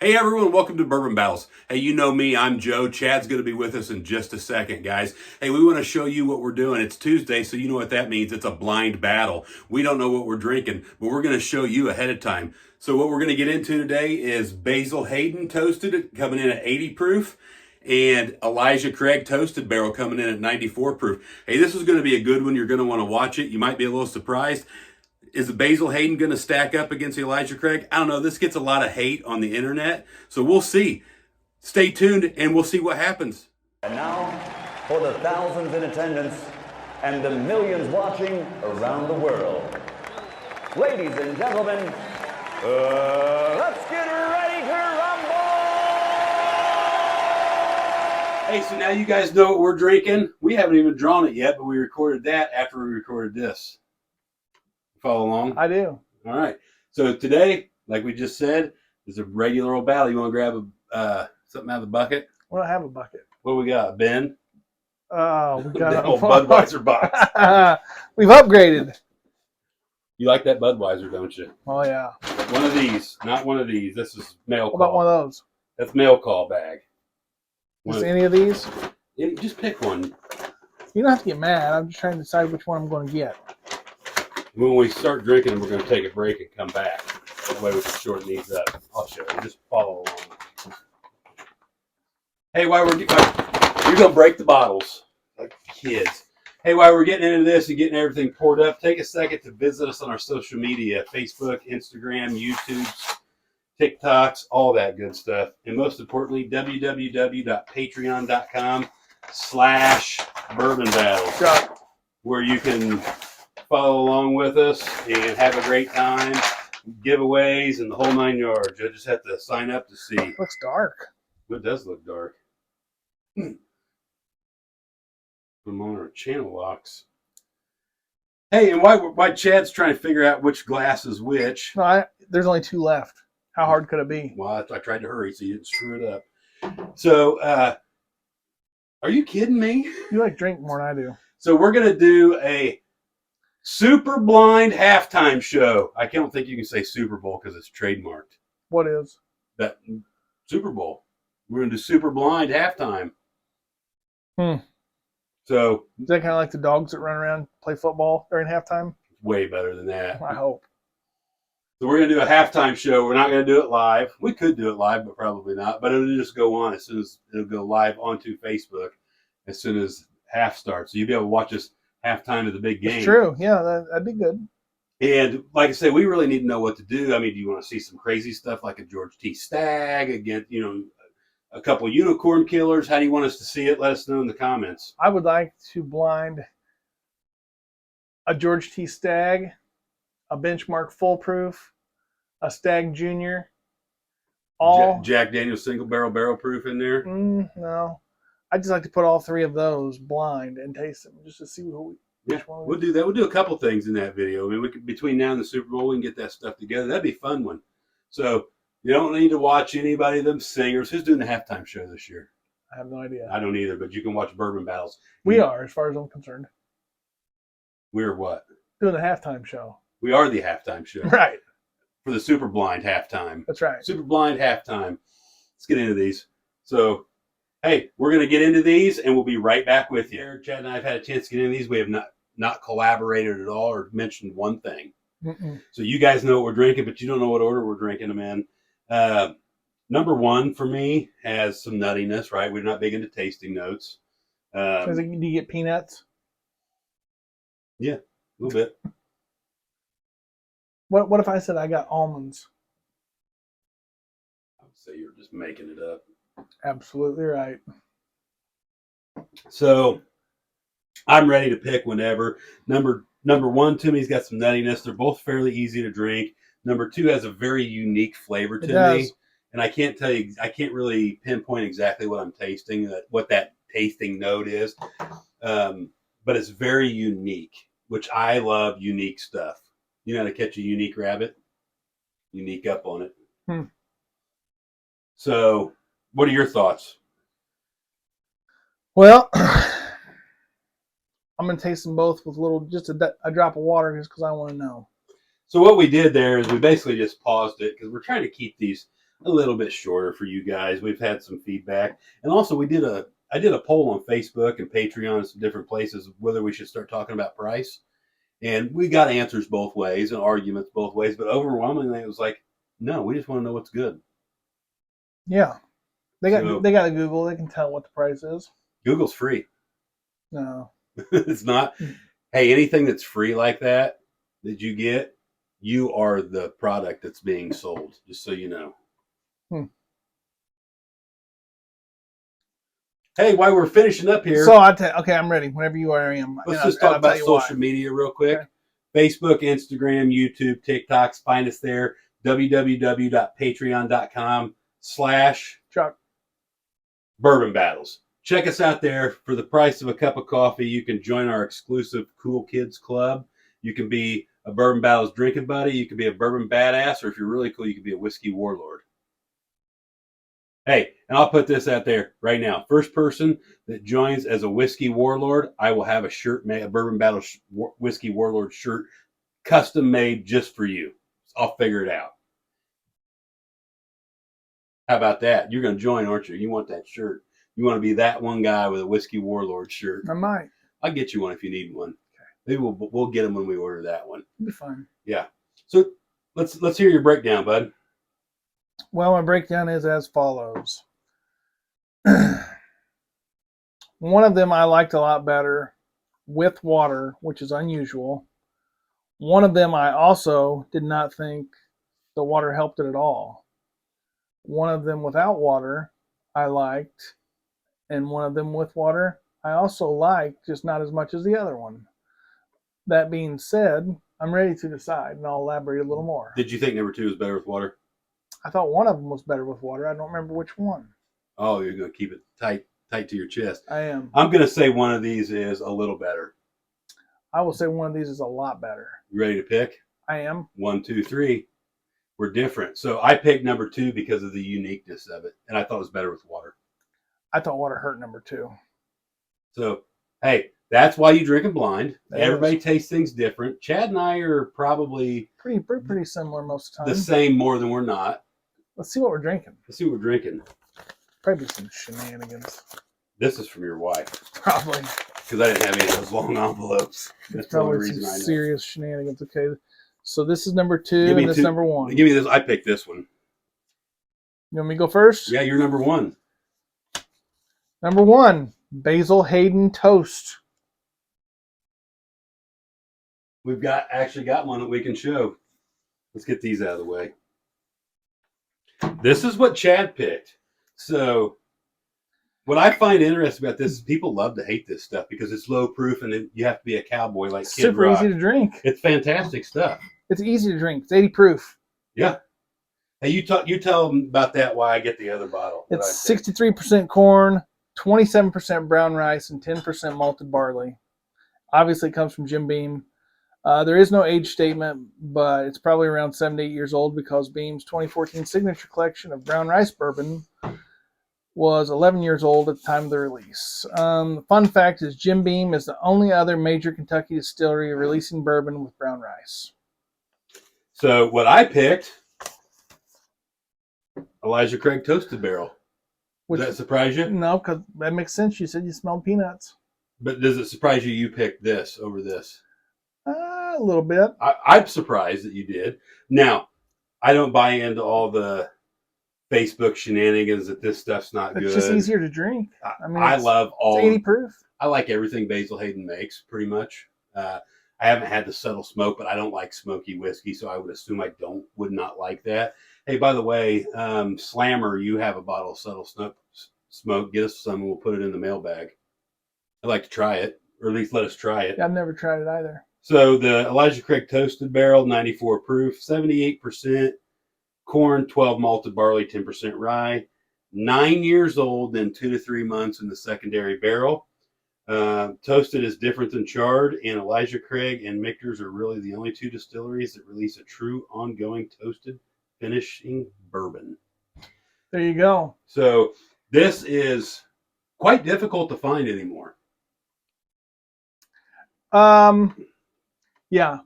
Hey everyone, welcome to Bourbon Battles. Hey, you know me, I'm Joe. Chad's going to be with us in just a second, guys. Hey, we want to show you what we're doing. It's Tuesday, so you know what that means. It's a blind battle. We don't know what we're drinking, but we're going to show you ahead of time. So what we're going to get into today is Basil Hayden Toasted, coming in at 80 proof, and Elijah Craig Toasted Barrel coming in at 94 proof. Hey, this is going to be a good one. You're going to want to watch it. You might be a little surprised. Is the Basil Hayden going to stack up against the Elijah Craig? I don't know. This gets a lot of hate on the internet, so we'll see. Stay tuned, and we'll see what happens. And now, for the thousands in attendance and the millions watching around the world, ladies and gentlemen, let's get ready to rumble! Hey, so now you guys know what we're drinking. We haven't even drawn it yet, but we recorded that after we recorded this. Follow along? I do. All right. So today, like we just said, is a regular old battle. You want to grab something out of the bucket? We don't have a bucket. What do we got, Ben? Oh, we got the old Budweiser box. We've upgraded. You like that Budweiser, don't you? Oh, yeah. One of these, not one of these. This is mail What call. about one of those? That's mail call bag. Just any of these? Just pick one. You don't have to get mad. I'm just trying to decide which one I'm going to get. When we start drinking, we're going to take a break and come back. That way we can shorten these up. I'll show you. Just follow along. Hey, you're going to break the bottles like kids. Hey, while we're getting into this and getting everything poured up, take a second to visit us on our social media, Facebook, Instagram, YouTube, TikToks, all that good stuff. And most importantly, www.patreon.com/bourbonbattles, where you can follow along with us and have a great time, giveaways, and the whole 9 yards. You'll just have to sign up to see. It looks dark. It does look dark. Put them on our channel locks. Hey, and why Chad's trying to figure out which glass is which. No, there's only 2 left. How hard could it be? Well, I tried to hurry so you didn't screw it up. So, are you kidding me? You like drink more than I do. So we're going to do a super blind halftime show. I don't think you can say Super Bowl because it's trademarked. What is? That Super Bowl. We're going to do super blind halftime. So is that kind of like the dogs that run around play football during halftime? Way better than that. I hope. So we're going to do a halftime show. We're not going to do it live. We could do it live, but probably not. But it'll just go on as soon as it'll go live onto Facebook as soon as half starts. So you'll be able to watch us halftime of the big game. It's true. Yeah, that'd be good. And like I said, we really need to know what to do. I mean, do you want to see some crazy stuff like a George T. Stagg against, a couple of unicorn killers? How do you want us to see it? Let us know in the comments. I would like to blind a George T. Stagg, a Benchmark Full Proof, a Stagg Junior. All Jack Daniel's single barrel proof in there. No, I just like to put all 3 of those blind and taste them just to see which one. We'll do that. We'll do a couple things in that video. I mean, we could, between now and the Super Bowl, we can get that stuff together. That'd be a fun one. So you don't need to watch anybody of them singers. Who's doing the halftime show this year? I have no idea. I don't either, but you can watch Bourbon Battles. We are, as far as I'm concerned. We're what? Doing the halftime show. We are the halftime show. Right. For the Super Blind halftime. That's right. Super Blind halftime. Let's get into these. So, hey, we're going to get into these, and we'll be right back with you. Chad and I have had a chance to get into these. We have not collaborated at all or mentioned one thing. So you guys know what we're drinking, but you don't know what order we're drinking them in. Number 1 for me has some nuttiness, right? We're not big into tasting notes. Do you get peanuts? Yeah, a little bit. What if I said I got almonds? I would say you're just making it up. Absolutely right. So I'm ready to pick whenever. Number 1 to me has got some nuttiness. They're both fairly easy to drink. Number 2 has a very unique flavor to me. And I can't tell you, I can't really pinpoint exactly what I'm tasting, what that tasting note is. But it's very unique, which I love unique stuff. You know how to catch a unique rabbit? Unique up on it. So what are your thoughts? Well, I'm going to taste them both with just a drop of water just because I want to know. So what we did there is we basically just paused it because we're trying to keep these a little bit shorter for you guys. We've had some feedback, and also I did a poll on Facebook and Patreon and some different places whether we should start talking about price, and we got answers both ways and arguments both ways. But overwhelmingly, it was like, no, we just want to know what's good. Yeah, they got So- they got a Google. They can tell what the price is. Google's free. No, It's not. Hey, anything that's free like that you get, you are the product that's being sold. Just so you know. Hey, while we're finishing up here, So okay, I'm ready. Whenever you are, I am. let's And just I'll talk about tell you social why. media real quick. Okay. Facebook, Instagram, YouTube, TikToks. Find us there. www.patreon.com/Bourbon Chuck. Battles. Check us out there. For the price of a cup of coffee, you can join our exclusive Cool Kids Club. You can be a Bourbon Battles drinking buddy. You can be a Bourbon Badass. Or if you're really cool, you can be a Whiskey Warlord. Hey, and I'll put this out there right now. First person that joins as a Whiskey Warlord, I will have a shirt made, a Bourbon Battle Whiskey Warlord shirt, custom made just for you. I'll figure it out. How about that? You're going to join, aren't you? You want that shirt. You want to be that one guy with a Whiskey Warlord shirt. I might. I'll get you one if you need one. Maybe we'll get them when we order that one. It'll be fine. Yeah. So let's hear your breakdown, bud. Well, my breakdown is as follows. One of them I liked a lot better with water, which is unusual. One of them I also did not think the water helped it at all. One of them without water I liked, and one of them with water I also liked, just not as much as the other one. That being said, I'm ready to decide, and I'll elaborate a little more. Did you think number 2 was better with water? I thought one of them was better with water. I don't remember which one. Oh, you're going to keep it tight to your chest. I am. I'm going to say one of these is a little better. I will say one of these is a lot better. You ready to pick? I am. 1, 2, 3. We're different. So I picked number 2 because of the uniqueness of it, and I thought it was better with water. I thought water hurt number 2. So, hey, that's why you drink it blind. That Everybody is. tastes things different. Chad and I are probably Pretty similar most of the the time. same more than we're not. Let's see what we're drinking. Let's see what we're drinking. Probably some shenanigans. This is from your wife Probably. because I didn't have any of those long envelopes. That's the only Probably some reason I know. serious shenanigans. Okay. So this is number 2 Give me and this 2. number 1. Give me this. I picked this one. You want me to go first? Yeah, you're number 1. Number 1, Basil Hayden Toast. We've actually got one that we can show. Let's get these out of the way. This is what Chad picked. So what I find interesting about this is people love to hate this stuff because it's low proof and you have to be a cowboy like Kid Super Rock. easy to drink. It's fantastic stuff. It's easy to drink. It's 80 proof. Yeah. Hey, you tell them about that. Why I get the other bottle. It's 63% corn, 27% brown rice, and 10% malted barley. Obviously, it comes from Jim Beam. There is no age statement, but it's probably around 7 to 8 years old because Beam's 2014 signature collection of brown rice bourbon was 11 years old at the time of the release. The fun fact is Jim Beam is the only other major Kentucky distillery releasing bourbon with brown rice. So what I picked, Elijah Craig Toasted Barrel. Does that surprise you? No, because that makes sense. You said you smelled peanuts. But does it surprise you picked this over this? A little bit. I'm surprised that you did. Now, I don't buy into all the Facebook shenanigans that this stuff's not good. It's just easier to drink. I mean, I love all. It's 80 proof. I like everything Basil Hayden makes, pretty much. I haven't had the subtle smoke, but I don't like smoky whiskey, so I would assume I would not like that. Hey, by the way, Slammer, you have a bottle of subtle smoke. Get us some, and we'll put it in the mailbag. I'd like to try it, or at least let us try it. Yeah, I've never tried it either. So the Elijah Craig Toasted Barrel, 94 proof, 78% corn, 12 malted barley, 10% rye. 9 years old, then 2 to 3 months in the secondary barrel. Toasted is different than charred, and Elijah Craig and Michter's are really the only 2 distilleries that release a true ongoing toasted finishing bourbon. There you go. So this is quite difficult to find anymore. Yeah.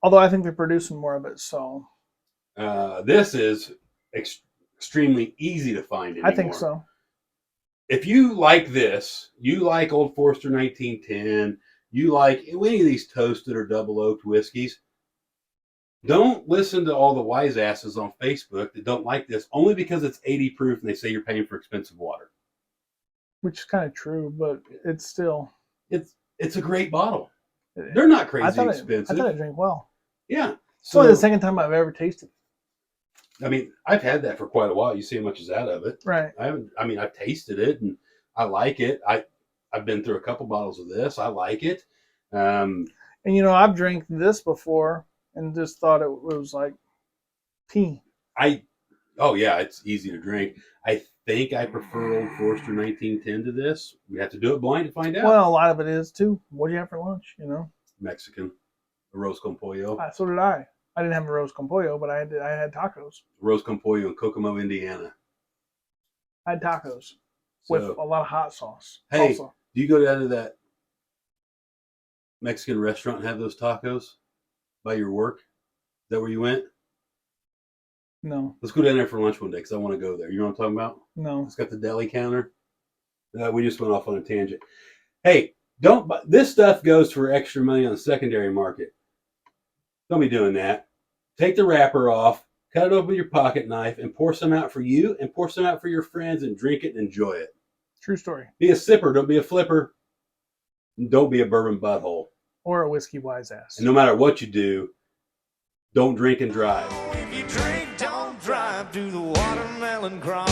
Although I think they're producing more of it, so. This is extremely easy to find anymore. I think so. If you like this, you like Old Forester 1910, you like any of these toasted or double oaked whiskeys, don't listen to all the wise asses on Facebook that don't like this only because it's 80 proof and they say you're paying for expensive water. Which is kind of true, but it's still... It's a great bottle. They're not crazy expensive. I thought it drank well. Yeah. It's only the second time I've ever tasted it. I mean, I've had that for quite a while. You see how much is out of it. Right. I've tasted it and I like it. I've been through a couple bottles of this. I like it. And I've drank this before and just thought it was like tea. Oh yeah, it's easy to drink. I think I prefer Old Forester 1910 to this. We have to do it blind to find out. Well, a lot of it is too. What do you have for lunch? Mexican, arroz con pollo. So did I. I didn't have arroz con pollo, but I had tacos. Arroz con pollo in Kokomo, Indiana. I had tacos with a lot of hot sauce. Hey, do you go down to that Mexican restaurant and have those tacos by your work? Is that where you went? No. Let's go down there for lunch one day because I want to go there. You know what I'm talking about? No. It's got the deli counter. We just went off on a tangent. Hey, this stuff goes for extra money on the secondary market. Don't be doing that. Take the wrapper off, cut it open with your pocket knife, and pour some out for you and pour some out for your friends and drink it and enjoy it. True story. Be a sipper, don't be a flipper. And don't be a bourbon butthole. Or a whiskey wise ass. And no matter what you do, don't drink and drive. If you drink, don't drive, do the watermelon crawl.